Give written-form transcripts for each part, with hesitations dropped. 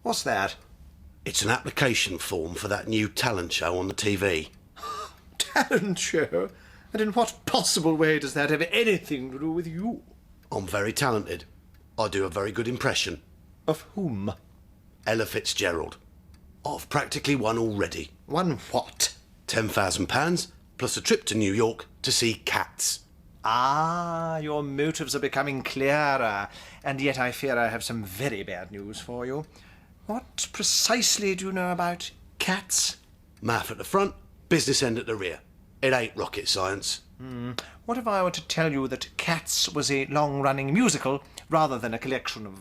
What's that? It's an application form for that new talent show on the TV. Talent show? And in what possible way does that have anything to do with you? I'm very talented. I do a very good impression. Of whom? Ella Fitzgerald. I've practically won already. Won what? £10,000 plus a trip to New York to see Cats. Ah, your motives are becoming clearer, and yet I fear I have some very bad news for you. What precisely do you know about Cats? Math at the front, business end at the rear. It ain't rocket science. What if I were to tell you that Cats was a long-running musical rather than a collection of,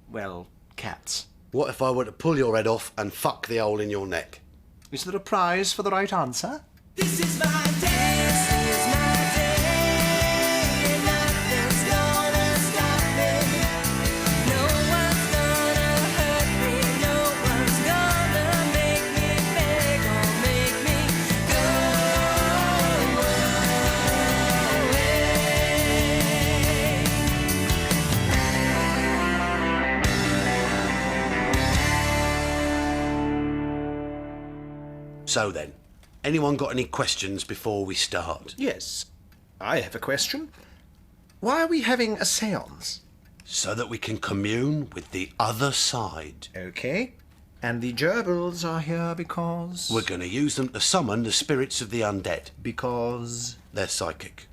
well, cats? What if I were to pull your head off and fuck the hole in your neck? Is there a prize for the right answer? This is my day. This is my day. Nothing's gonna stop me. No one's gonna hurt me. No one's gonna make me beg or make me go away. So then, anyone got any questions before we start? Yes. I have a question. Why are we having a séance? So that we can commune with the other side. Okay. And the gerbils are here because... We're going to use them to summon the spirits of the undead. Because... They're psychic.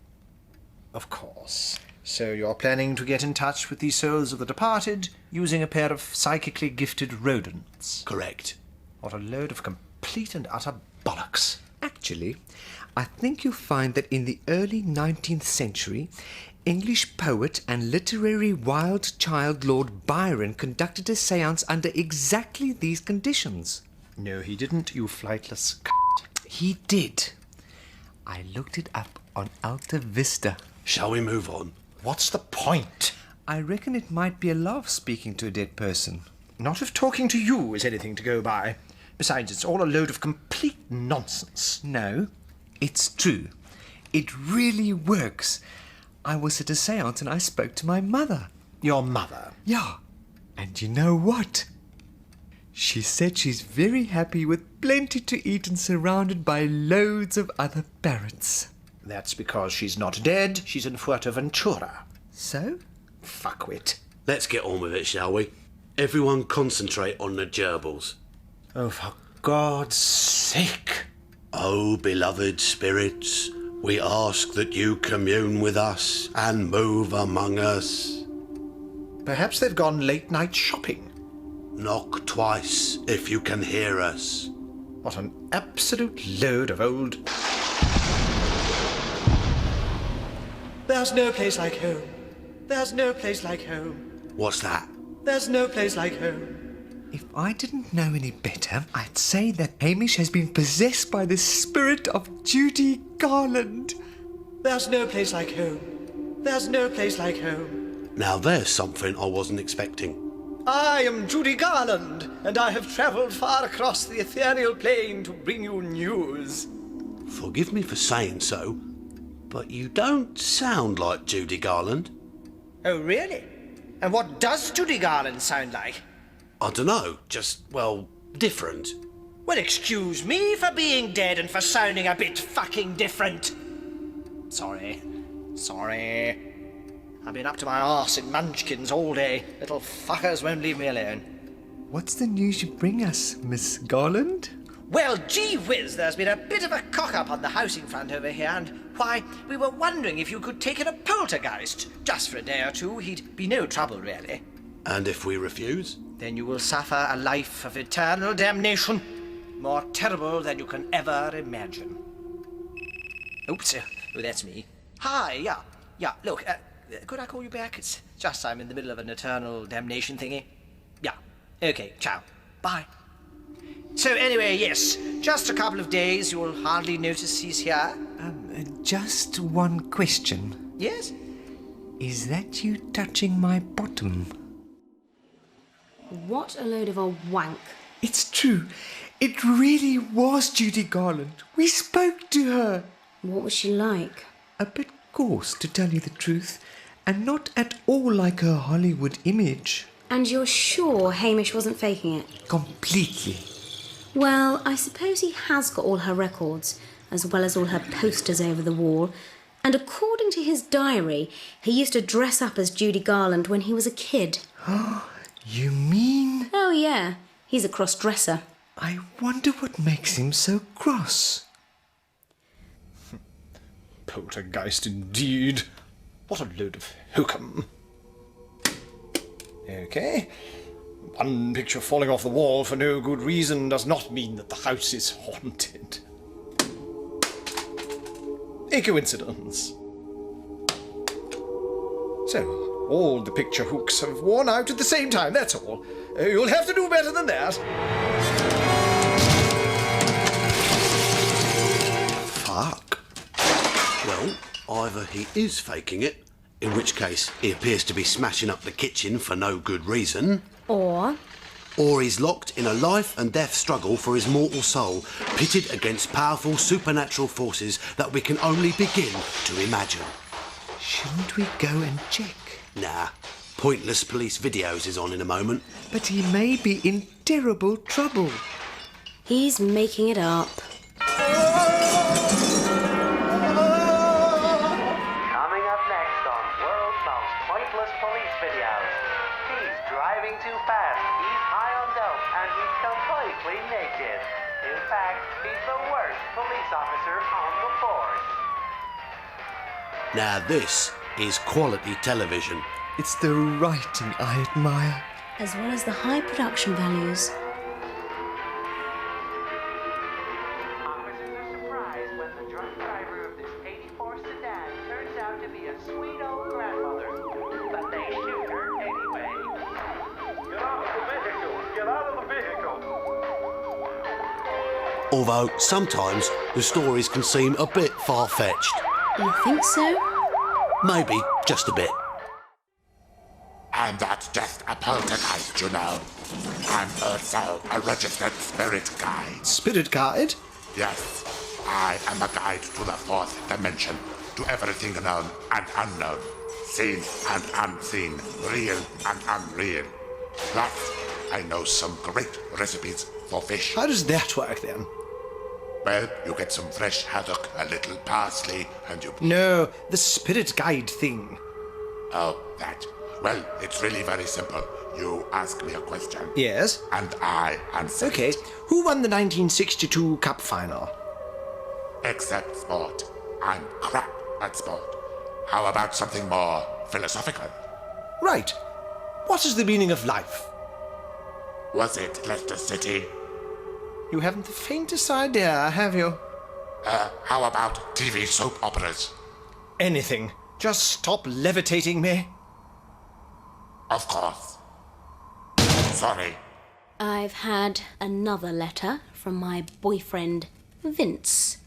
Of course. So you're planning to get in touch with the souls of the departed using a pair of psychically gifted rodents. Correct. What a load of complete and utter bollocks. Actually, I think you'll find that in the early 19th century, English poet and literary wild child Lord Byron conducted a séance under exactly these conditions. No, he didn't, you flightless c***. He did. I looked it up on Alta Vista. Shall we move on? What's the point? I reckon it might be a laugh speaking to a dead person. Not if talking to you is anything to go by. Besides, it's all a load of complete nonsense. No, it's true. It really works. I was at a séance and I spoke to my mother. Your mother? Yeah. And you know what? She said she's very happy with plenty to eat and surrounded by loads of other parrots. That's because she's not dead, she's in Fuerteventura. So? Fuckwit. Let's get on with it, shall we? Everyone concentrate on the gerbils. Oh, for God's sake. Oh, beloved spirits, we ask that you commune with us and move among us. Perhaps they've gone late-night shopping. Knock twice if you can hear us. What an absolute load of old... There's no place like home. There's no place like home. What's that? There's no place like home. If I didn't know any better, I'd say that Hamish has been possessed by the spirit of Judy Garland. There's no place like home. There's no place like home. Now there's something I wasn't expecting. I am Judy Garland, and I have travelled far across the ethereal plane to bring you news. Forgive me for saying so, but you don't sound like Judy Garland. Oh, really? And what does Judy Garland sound like? I dunno, just, well, different. Well, excuse me for being dead and for sounding a bit fucking different. Sorry. I've been up to my arse in munchkins all day. Little fuckers won't leave me alone. What's the news you bring us, Miss Garland? Well, gee whiz, there's been a bit of a cock-up on the housing front over here, and, why, we were wondering if you could take in a poltergeist. Just for a day or two, he'd be no trouble, really. And if we refuse? Then you will suffer a life of eternal damnation, more terrible than you can ever imagine. Oops, oh, that's me. Hi, yeah, look, could I call you back? It's just I'm in the middle of an eternal damnation thingy. Yeah, okay, ciao, bye. So anyway, yes, just a couple of days, you will hardly notice he's here. Just one question. Yes? Is that you touching my bottom? What a load of a wank. It's true. It really was Judy Garland. We spoke to her. What was she like? A bit coarse, to tell you the truth, and not at all like her Hollywood image. And you're sure Hamish wasn't faking it? Completely. Well, I suppose he has got all her records, as well as all her posters over the wall. And according to his diary, he used to dress up as Judy Garland when he was a kid. You mean? Oh, yeah. He's a cross-dresser. I wonder what makes him so cross. Poltergeist indeed. What a load of hokum. Okay. One picture falling off the wall for no good reason does not mean that the house is haunted. A coincidence. So, all the picture hooks have worn out at the same time, that's all. You'll have to do better than that. Fuck. Well, either he is faking it, in which case he appears to be smashing up the kitchen for no good reason, Or he's locked in a life and death struggle for his mortal soul, pitted against powerful supernatural forces that we can only begin to imagine. Shouldn't we go and check? Nah, pointless police videos is on in a moment. But he may be in terrible trouble. he's making it up. Coming up next on World's Most Pointless Police Videos. He's driving too fast, he's high on dope, and he's completely naked. In fact, he's the worst police officer on the force. Now this is quality television. It's the writing I admire. As well as the high production values. Officers are surprised when the drunk driver of this 84 sedan turns out to be a sweet old grandmother. But they shoot her anyway. Get out of the vehicle! Get out of the vehicle! Although sometimes the stories can seem a bit far-fetched. You think so? Maybe just a bit. I'm not just a poltergeist, you know. I'm also a registered spirit guide. Spirit guide? Yes, I am a guide to the fourth dimension, to everything known and unknown, seen and unseen, real and unreal. Plus, I know some great recipes for fish. How does that work then? Well, you get some fresh haddock, a little parsley, and you... No, the spirit guide thing. Oh, that. Well, it's really very simple. You ask me a question. Yes? And I answer. Okay, it. who won the 1962 Cup final? Except sport. I'm crap at sport. How about something more philosophical? Right. What is the meaning of life? Was it Leicester City? You haven't the faintest idea, have you? How about TV soap operas? Anything. Just stop levitating me. Of course. Sorry. I've had another letter from my boyfriend, Vince.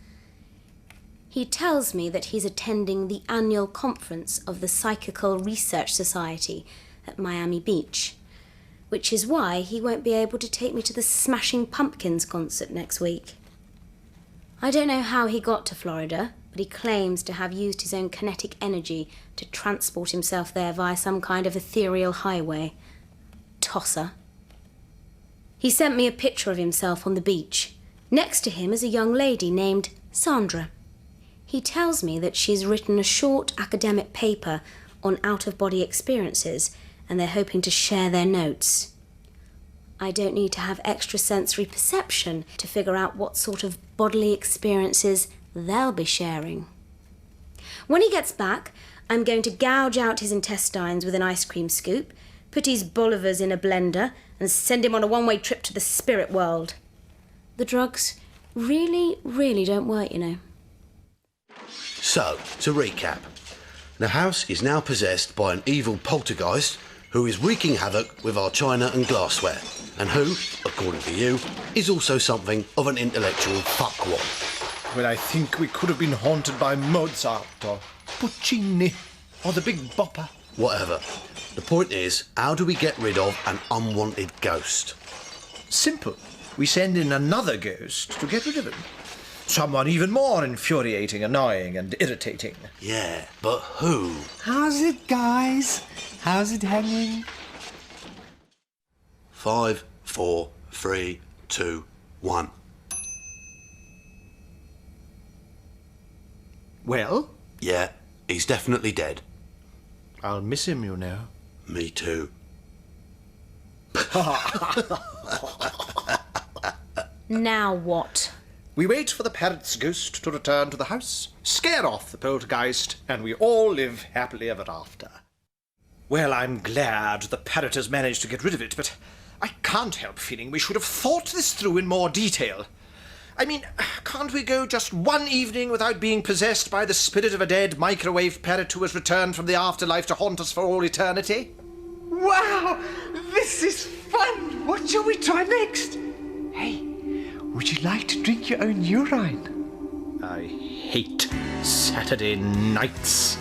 He tells me that he's attending the annual conference of the Psychical Research Society at Miami Beach, which is why he won't be able to take me to the Smashing Pumpkins concert next week. I don't know how he got to Florida, but he claims to have used his own kinetic energy to transport himself there via some kind of ethereal highway. Tosser. He sent me a picture of himself on the beach. Next to him is a young lady named Sandra. He tells me that she's written a short academic paper on out-of-body experiences, and they're hoping to share their notes. I don't need to have extrasensory perception to figure out what sort of bodily experiences they'll be sharing. When he gets back, I'm going to gouge out his intestines with an ice cream scoop, put his bolivers in a blender, and send him on a one-way trip to the spirit world. The drugs really, really don't work, you know. So, to recap, the house is now possessed by an evil poltergeist who is wreaking havoc with our china and glassware, and who, according to you, is also something of an intellectual fuckwad. Well, I think we could have been haunted by Mozart or Puccini or the Big Bopper. Whatever. The point is, how do we get rid of an unwanted ghost? Simple. We send in another ghost to get rid of him. Someone even more infuriating, annoying, and irritating. Yeah, but who? How's it, guys? How's it hanging? 5, 4, 3, 2, 1. Well, Yeah, he's definitely dead. I'll miss him, you know. Me too. Now what? We wait for the parrot's ghost to return to the house, scare off the poltergeist, and we all live happily ever after. Well, I'm glad the parrot has managed to get rid of it, but I can't help feeling we should have thought this through in more detail. I mean, can't we go just one evening without being possessed by the spirit of a dead microwave parrot who has returned from the afterlife to haunt us for all eternity? Wow! This is fun! What shall we try next? Hey, would you like to drink your own urine? I hate Saturday nights.